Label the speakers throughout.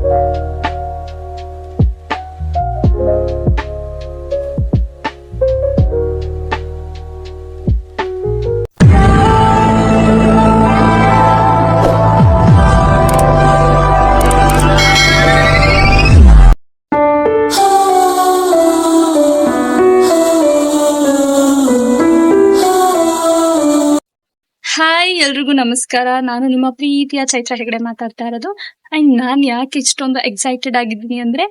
Speaker 1: Hi, ಎಲ್ರಿಗೂ ನಮಸ್ಕಾರ. ನಾನು ನಿಮ್ಮ ಪ್ರೀತಿಯ ಚೈತ್ರ ಹೆಗಡೆ ಮಾತಾಡ್ತಾ ಇರೋದು. ಅಂಡ್ ನಾನ್ ಯಾಕೆ ಇಷ್ಟೊಂದು ಎಕ್ಸೈಟೆಡ್ ಆಗಿದ್ದೀನಿ ಅಂದ್ರೆ,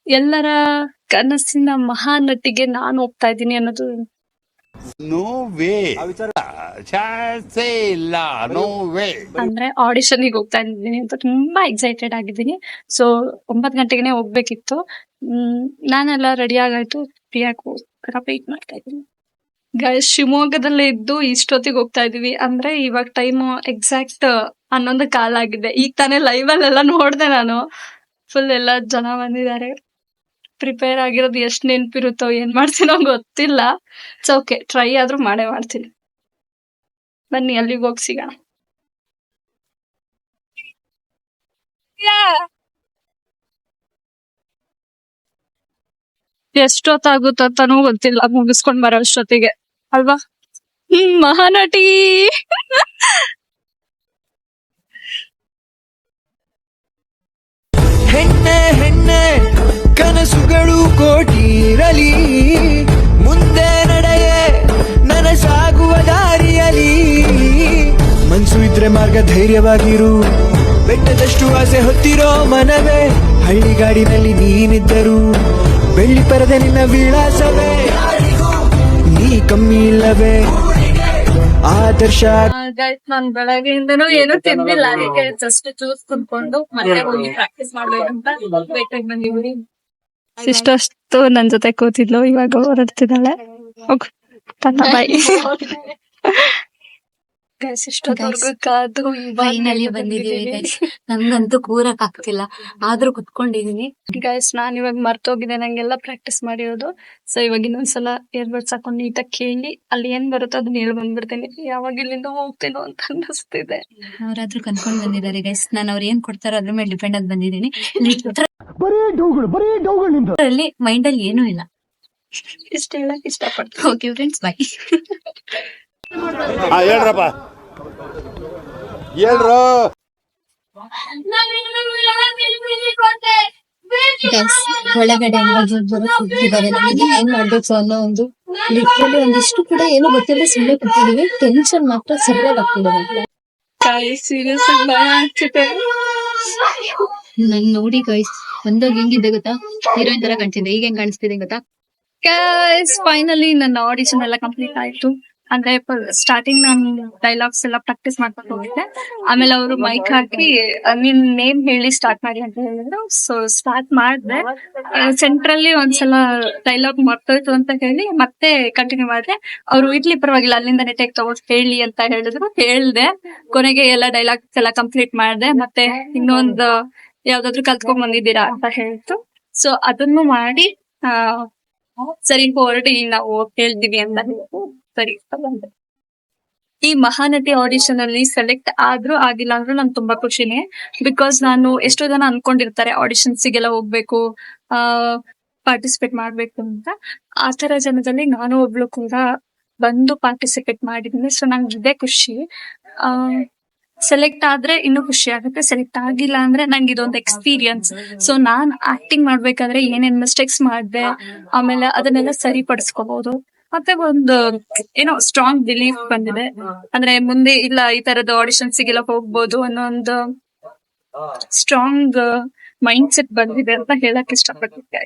Speaker 1: ಎಲ್ಲರ ಕನಸಿನ ಮಹಾನಟಿಗೆ ನಾನು ಹೋಗ್ತಾ ಇದ್ದೀನಿ ಅನ್ನೋದು.
Speaker 2: ನೋ ವೇ, ಚಾನ್ಸೇ ಇಲ್ಲ, ನೋ ವೇ.
Speaker 1: ಅಂದ್ರೆ ಆಡಿಷನ್ಗೆ ಹೋಗ್ತಾ ಇದ್ದೀನಿ ಅಂತ ತುಂಬಾ ಎಕ್ಸೈಟೆಡ್ ಆಗಿದ್ದೀನಿ. ಸೊ 9 ಗಂಟೆಗೆ ಹೋಗ್ಬೇಕಿತ್ತು. ನಾನೆಲ್ಲ ರೆಡಿ ಆಗಾಯ್ತು. ಪ್ರಿಯಾಗೋಸ್ಕರ ವೇಟ್ ಮಾಡ್ತಾ ಇದ್ದೀನಿ. ಗೈಸ್, ಶಿವಮೊಗ್ಗದಲ್ಲೇ ಇದ್ದು ಇಷ್ಟೊತ್ತಿಗೆ ಹೋಗ್ತಾ ಇದೀವಿ. ಅಂದ್ರೆ ಇವಾಗ ಟೈಮ್ ಎಕ್ಸಾಕ್ಟ್ 11 ಕಾಲ ಆಗಿದೆ. ಈಗ ತಾನೇ ಲೈವ್ ಅಲ್ಲೆಲ್ಲ ನೋಡ್ದೆ ನಾನು. ಫುಲ್ ಎಲ್ಲ ಜನ ಬಂದಿದ್ದಾರೆ. ಪ್ರಿಪೇರ್ ಆಗಿರೋದು ಎಷ್ಟು ನೆನ್ಪಿರುತ್ತೋ, ಏನ್ ಮಾಡ್ತೀನೋ ಗೊತ್ತಿಲ್ಲ. ಸೊ ಓಕೆ, ಟ್ರೈ ಆದ್ರೂ ಮಾಡೇ ಮಾಡ್ತೀನಿ. ಬನ್ನಿ ಅಲ್ಲಿಗೆ ಹೋಗಿ ಸಿಗೋಣ. ಎಷ್ಟೊತ್ತಾಗುತ್ತಂತಾನೂ ಗೊತ್ತಿಲ್ಲ ಮುಗಿಸ್ಕೊಂಡ್ ಬರೋ ಅಷ್ಟೊತ್ತಿಗೆ, ಅಲ್ವಾ? ಮಹಾನಟಿ.
Speaker 3: ಹೆಣ್ಣೆ ಹೆಣ್ಣೆ ಕನಸುಗಳು ಕೋಟಿರಲಿ, ಮುಂದೆ ನಡೆಯೇ ನನಸಾಗುವ ದಾರಿಯಲಿ. ಮನ್ಸು ಇದ್ರೆ ಮಾರ್ಗ ಧೈರ್ಯವಾಗಿರು, ಬೆಟ್ಟದಷ್ಟು ಆಸೆ ಹೊತ್ತಿರೋ ಮನವೇ. ಹಳ್ಳಿಗಾಡಿನಲ್ಲಿ ನೀನಿದ್ದರು ಬೆಳ್ಳಿ ಪರದೆ ನಿನ್ನ ವಿಳಾಸವೇ. ನೀ ಕಮ್ಮಿ ಇಲ್ಲವೇ ಆದರ್ಶ.
Speaker 1: ನಾನ್ ಬೆಳಗ್ಗೆಯಿಂದನೂ ಏನು ತಿಂದಿಲ್ಲ, ಅದಕ್ಕೆ ಜಸ್ಟ್ ಜ್ಯೂಸ್ ಕುಡ್ಕೊಂಡು ಮತ್ತೆ ಹೋಗಿ ಪ್ರಾಕ್ಟೀಸ್ ಮಾಡ್ಬೇಕಂತ ವೇಟ್ ಬಂದಿವ್ರಿ. ಇಷ್ಟಷ್ಟು ನನ್ ಜೊತೆ ಕೂತಿದ್ಲು, ಇವಾಗ ಹೊರಡ್ತಿದ್ದಾಳೆ. ಹೋಗ್ ಬಾಯ್.
Speaker 4: ಫೈನಲಿ ಬಂದಿದೀವಿ ಗೈಸ್. ನಂಗಂತೂ ಕೂರಕ್ ಆಗ್ತಿಲ್ಲ, ಆದ್ರೂ ಕುತ್ಕೊಂಡಿದೀನಿ.
Speaker 1: ಗೈಸ್, ನಾನ್ ಇವಾಗ ಮರ್ತೋಗಿದೆ ನಂಗೆಲ್ಲ ಪ್ರಾಕ್ಟೀಸ್ ಮಾಡಿರೋದು. ಸೊ ಇವಾಗ ಇನ್ನೊಂದ್ಸಲ ಇಯರ್ಬಡ್ಸ್ ಹಾಕೊಂಡು ನೀಟಾಗಿ ಕೇಳಿ ಅಲ್ಲಿ ಏನ್ ಬರುತ್ತೋ ಅದನ್ನ ಹೇಳಿ ಬಂದ್ಬಿಡ್ತೀನಿ. ಯಾವಾಗ ಇಲ್ಲಿಂದ ಹೋಗ್ತೇನೋ ಅಂತ ಅನ್ನಿಸ್ತಿದೆ.
Speaker 4: ಅವ್ರಾದ್ರೂ ಕನ್ಕೊಂಡ್ ಬಂದಿದ್ದಾರೆ ಗೈಸ್. ನಾನು ಅವ್ರು ಏನ್ ಕೊಡ್ತಾರೋ ಅದ್ರ ಮೇಲೆ ಡಿಪೆಂಡ್ ಆಗಿ ಬಂದಿದ್ದೀನಿ. ಮೈಂಡ್ ಅಲ್ಲಿ ಏನೂ ಇಲ್ಲ.
Speaker 1: ಇಷ್ಟ ಹೇಳಕ್ ಇಷ್ಟಪಡ್ತೀನಿ.
Speaker 4: ಓಕೆ ಫ್ರೆಂಡ್ಸ್, ಬಾಯ್.
Speaker 2: ಹೇಳ್ರಪ್ಪ, ಹೇಳ್ರು.
Speaker 4: ಒಳಗಡೆ ಕೂತಿದ್ದಾರೆ. ನಮಗೆ ಏನ್ ಮಾಡ್ಬೇಕು ಅನ್ನೋ ಒಂದು ಲಿಟ್ರಲಿ ಒಂದಿಷ್ಟು ಕೂಡ ಏನು ಗೊತ್ತಿಲ್ಲ, ಸುಮ್ಮನೆ ಕೂತಿದೀವಿ. ಟೆನ್ಷನ್ ಮಾತ್ರ ಸರಿಯಾಗಿ ಆಗ್ತಿದೆ.
Speaker 1: ಸೀರಿಯಸ್ ಭಯ ಆಗ್ತಿದೆ.
Speaker 4: ನನ್ ನೋಡಿ ಗೈಸ್, ಒಂದಾಗ ಹೆಂಗಿದ್ದೆ ಗೊತ್ತಾ, ಹೀರೋಯಿನ್ ತರ ಕಾಣಿಸ್ತಿದೆ. ಈಗ ಹೆಂಗ್ ಕಾಣಿಸ್ತಿದೆ ಗೊತ್ತಾ
Speaker 1: ಗೈಸ್? ಫೈನಲಿ ನನ್ನ ಆಡಿಷನ್ ಎಲ್ಲ ಕಂಪ್ಲೀಟ್ ಆಯ್ತು. ಅಂದ್ರೆ ಸ್ಟಾರ್ಟಿಂಗ್ ನಾನು ಡೈಲಾಗ್ಸ್ ಎಲ್ಲ ಪ್ರಾಕ್ಟೀಸ್ ಮಾಡ್ಕೊಂಡು ಹೋಗಿದ್ದೆ. ಆಮೇಲೆ ಅವರು ಮೈಕ್ ಹಾಕಿ ನಿನ್ ನೇಮ್ ಹೇಳಿ ಸ್ಟಾರ್ಟ್ ಮಾಡಿ ಅಂತ ಹೇಳಿದ್ರು. ಸೊ ಸ್ಟಾರ್ಟ್ ಮಾಡಿದೆ. ಸೆಂಟ್ರಲ್ಲಿ ಒಂದ್ಸಲ ಡೈಲಾಗ್ ಮರ್ತೋಯ್ತು ಅಂತ ಹೇಳಿ ಮತ್ತೆ ಕಂಟಿನ್ಯೂ ಮಾಡಿದೆ. ಅವ್ರು ಇರ್ಲಿ ಪರವಾಗಿಲ್ಲ, ಅಲ್ಲಿಂದ ಟೇಕ್ ತಗೊಂಡು ಹೇಳಿ ಅಂತ ಹೇಳಿದ್ರು. ಹೇಳ್ದೆ. ಕೊನೆಗೆ ಎಲ್ಲ ಡೈಲಾಗ್ಸ್ ಎಲ್ಲ ಕಂಪ್ಲೀಟ್ ಮಾಡಿದೆ. ಮತ್ತೆ ಇನ್ನೊಂದು ಯಾವ್ದಾದ್ರು ಕಲ್ತ್ಕೊಂಡ್ ಬಂದಿದ್ದೀರಾ ಅಂತ ಹೇಳ್ತು. ಸೊ ಅದನ್ನು ಮಾಡಿ ಸರಿ ಹೊರಡಿ ನಾವು ಹೇಳ್ತೀವಿ ಅಂತ ಹೇಳ್ತು. ಸರಿ ಬಂದೆ. ಈ ಮಹಾನಟಿ ಆಡಿಷನ್ ಅಲ್ಲಿ ಸೆಲೆಕ್ಟ್ ಆದ್ರೂ ಆಗಿಲ್ಲ ಅಂದ್ರೂ ನನ್ ತುಂಬಾ ಖುಷಿನೇ. ಬಿಕಾಸ್ ನಾನು ಎಷ್ಟೋ ಜನ ಅನ್ಕೊಂಡಿರ್ತಾರೆ ಆಡಿಷನ್ಸಿಗೆಲ್ಲ ಹೋಗ್ಬೇಕು, ಪಾರ್ಟಿಸಿಪೇಟ್ ಮಾಡ್ಬೇಕು ಅಂತ. ಆ ತರ ಜನದಲ್ಲಿ ನಾನು ಒಬ್ಳು ಕೂಡ ಬಂದು ಪಾರ್ಟಿಸಿಪೇಟ್ ಮಾಡಿದ್ದೀನಿ. ಸೊ ನಂಗೆ ಇದೇ ಖುಷಿ. ಸೆಲೆಕ್ಟ್ ಆದ್ರೆ ಇನ್ನೂ ಖುಷಿ ಆಗುತ್ತೆ. ಸೆಲೆಕ್ಟ್ ಆಗಿಲ್ಲ ಅಂದ್ರೆ ನಂಗೆ ಇದೊಂದು ಎಕ್ಸ್ಪೀರಿಯನ್ಸ್. ಸೊ ನಾನ್ ಆಕ್ಟಿಂಗ್ ಮಾಡ್ಬೇಕಾದ್ರೆ ಏನೇನ್ ಮಿಸ್ಟೇಕ್ಸ್ ಮಾಡಿದೆ, ಆಮೇಲೆ ಅದನ್ನೆಲ್ಲ ಸರಿಪಡಿಸ್ಕೋಬಹುದು. ಮತ್ತೆ ಒಂದು ಏನೋ ಸ್ಟ್ರಾಂಗ್ ಬಿಲೀಫ್ ಬಂದಿದೆ. ಅಂದ್ರೆ ಮುಂದೆ ಇಲ್ಲ ಈ ತರದ ಆಡಿಷನ್ಸಿಗೆಲ್ಲ ಹೋಗ್ಬೋದು ಅನ್ನೋ ಒಂದು ಸ್ಟ್ರಾಂಗ್ ಮೈಂಡ್ ಸೆಟ್ ಬಂದಿದೆ ಅಂತ ಹೇಳಕ್ ಇಷ್ಟಪಡ್ತಿದ್ದೆ.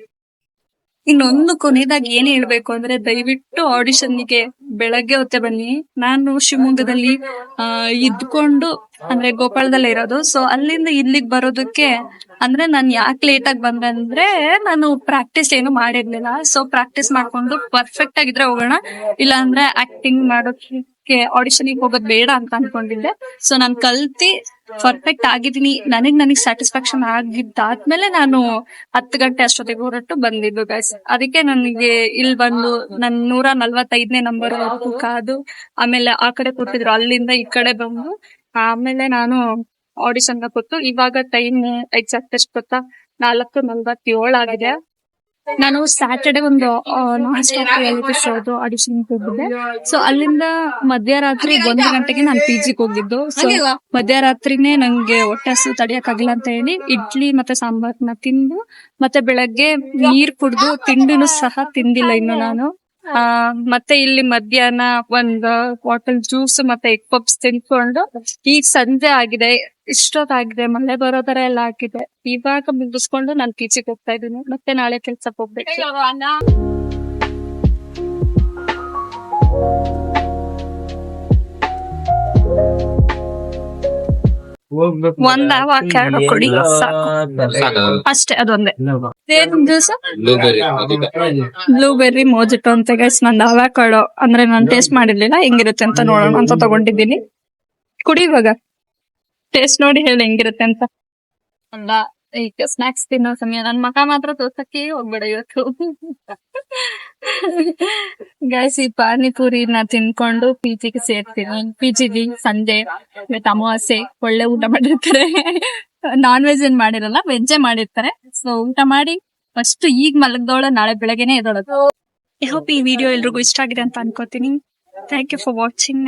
Speaker 1: ಇನ್ನೊಂದು ಕೊನೆಯದಾಗಿ ಏನ್ ಹೇಳ್ಬೇಕು ಅಂದ್ರೆ, ದಯವಿಟ್ಟು ಆಡಿಷನ್ಗೆ ಬೆಳಗ್ಗೆ ಹೊತ್ತೆ ಬನ್ನಿ. ನಾನು ಶಿವಮೊಗ್ಗದಲ್ಲಿ ಇದ್ಕೊಂಡು ಅಂದ್ರೆ ಗೋಪಾಳದಲ್ಲೇ ಇರೋದು. ಸೊ ಅಲ್ಲಿಂದ ಇಲ್ಲಿಗೆ ಬರೋದಕ್ಕೆ ಅಂದ್ರೆ ನಾನು ಯಾಕೆ ಲೇಟ್ ಆಗಿ ಬಂದೆ ಅಂದ್ರೆ, ನಾನು ಪ್ರಾಕ್ಟೀಸ್ ಏನು ಮಾಡಿರ್ಲಿಲ್ಲ. ಸೊ ಪ್ರಾಕ್ಟೀಸ್ ಮಾಡ್ಕೊಂಡು ಪರ್ಫೆಕ್ಟ್ ಆಗಿದ್ರೆ ಹೋಗೋಣ, ಇಲ್ಲ ಅಂದ್ರೆ ಆಕ್ಟಿಂಗ್ ಮಾಡೋಕೆ ಆಡಿಷನ್ಗೆ ಹೋಗೋದ್ ಬೇಡ ಅಂತ ಅನ್ಕೊಂಡಿದ್ದೆ. ಸೊ ನಾನು ಕಲ್ತಿ ಪರ್ಫೆಕ್ಟ್ ಆಗಿದ್ದೀನಿ. ನನಗ್ ಸ್ಯಾಟಿಸ್ಫ್ಯಾಕ್ಷನ್ ಆಗಿದ್ದಾದ್ಮೇಲೆ ನಾನು 10 ಗಂಟೆ ಅಷ್ಟೊತ್ತಿಗೆ ಹೊರಟು ಬಂದಿದ್ದು ಗೈಸ್. ಅದಕ್ಕೆ ನನಗೆ ಇಲ್ಲಿ ಬಂದು ನನ್ 145ನೇ ನಂಬರ್ ಕಾದು, ಆಮೇಲೆ ಆ ಕಡೆ ಕೂತಿದ್ರು, ಅಲ್ಲಿಂದ ಈ ಕಡೆ ಬಂದು, ಆಮೇಲೆ ನಾನು ಆಡಿಷನ್ ಕೂತು. ಇವಾಗ ಟೈಮ್ ಎಕ್ಸಾಕ್ಟ್ ಎಷ್ಟು ಗೊತ್ತಾ, 4:47 ಆಗಿದೆ. ನಾನು ಸ್ಯಾಟರ್ಡೆ ಒಂದು ನಾನ್ ಸ್ಟಾಪ್ ರಿಯಾಲಿಟಿ ಶೋದು ಆಡಿಷನ್ ಹೋಗಿದ್ದೆ. ಸೊ ಅಲ್ಲಿಂದ ಮಧ್ಯರಾತ್ರಿ 1 ಗಂಟೆಗೆ ನಾನು PGಗೆ ಹೋಗಿದ್ದು. ಸೊ ಮಧ್ಯರಾತ್ರಿನೇ ನಂಗೆ ಹೊಟ್ಟೆ ಹಸಿವು ತಡಿಯಕ್ಕಾಗಿಲ್ಲ ಅಂತ ಹೇಳಿ ಇಡ್ಲಿ ಮತ್ತೆ ಸಾಂಬಾರ್ನ ತಿಂದು, ಮತ್ತೆ ಬೆಳಗ್ಗೆ ನೀರ್ ಕುಡ್ದು, ತಿಂಡಿನೂ ಸಹ ತಿಂದಿಲ್ಲ ಇನ್ನು ನಾನು. ಮತ್ತೆ ಇಲ್ಲಿ ಮಧ್ಯಾಹ್ನ ಒಂದು ಬಾಟಲ್ ಜ್ಯೂಸ್ ಮತ್ತೆ ಎಗ್ ಪಪ್ಸ್ ತಿನ್ಕೊಂಡು ಈಗ ಸಂಜೆ ಆಗಿದೆ, ಇಷ್ಟೊತ್ತಾಗಿದೆ, ಮಳೆ ಬರೋ ತರ ಎಲ್ಲ ಆಗಿದೆ. ಇವಾಗ ಮುಗಿಸ್ಕೊಂಡು ನಾನು PGಗೆ ಹೋಗ್ತಾ ಇದ್ದೀನಿ. ಮತ್ತೆ ನಾಳೆ ಕೆಲ್ಸಕ್ಕೆ ಹೋಗ್ಬೇಕು. ಒಂದ್ ಎರಡು ಕೊಡಿ ಸಾಕು ಅಷ್ಟೇ, ಅದೊಂದೇ. ಏನ್ ಜ್ಯೂಸ್? ಬ್ಲೂಬೆರ್ರಿ ಮೋಜಿಟೋ ಅಂತ ಗೈಸ್. ನಂದು ಅವಕಾಡೋ ಅಂದ್ರೆ ನಾನು ಟೇಸ್ಟ್ ಮಾಡಿರ್ಲಿಲ್ಲ, ಹೆಂಗಿರುತ್ತೆ ಅಂತ ನೋಡೋಣ ಅಂತ ತಗೊಂಡಿದ್ದೀನಿ. ಕುಡಿ ಇವಾಗ, ಟೇಸ್ಟ್ ನೋಡಿ ಹೇಳಿ ಹೆಂಗಿರುತ್ತೆ ಅಂತ. ಅಲ್ಲ ಈಗ ಸ್ನಾಕ್ಸ್ ತಿನ್ನೋ ಸಮಯ. ನನ್ ಮಗ ಮಾತ್ರ ತೋರ್ಸಕ್ಕೆ ಹೋಗ್ಬೇಡ ಇವತ್ತು. ಗೈಸ್, ಈ ಪಾನಿಪುರಿನ ತಿನ್ಕೊಂಡು PGಗೆ ಸೇರ್ತೀನಿ. PGಲಿ ಸಂಜೆ ಇವತ್ತು ಅಮಾವಾಸ್ಯೆ, ಒಳ್ಳೆ ಊಟ ಮಾಡಿರ್ತಾರೆ. ನಾನ್ ವೆಜ್ ಏನ್ ಮಾಡಿರಲ್ಲ, ವೆಜ್ಜೇ ಮಾಡಿರ್ತಾರೆ. ಸೊ ಊಟ ಮಾಡಿ ಫಸ್ಟ್ ಈಗ ಮಲಗ್ದವಳ, ನಾಳೆ ಬೆಳಗ್ಗೆನೆ ಎದ್ದೋಳದು. ಐ ಹೋಪ್ ಈ ವಿಡಿಯೋ ಎಲ್ರಿಗೂ ಇಷ್ಟ ಆಗಿದೆ ಅಂತ ಅನ್ಕೋತೀನಿ. Thank you for watching.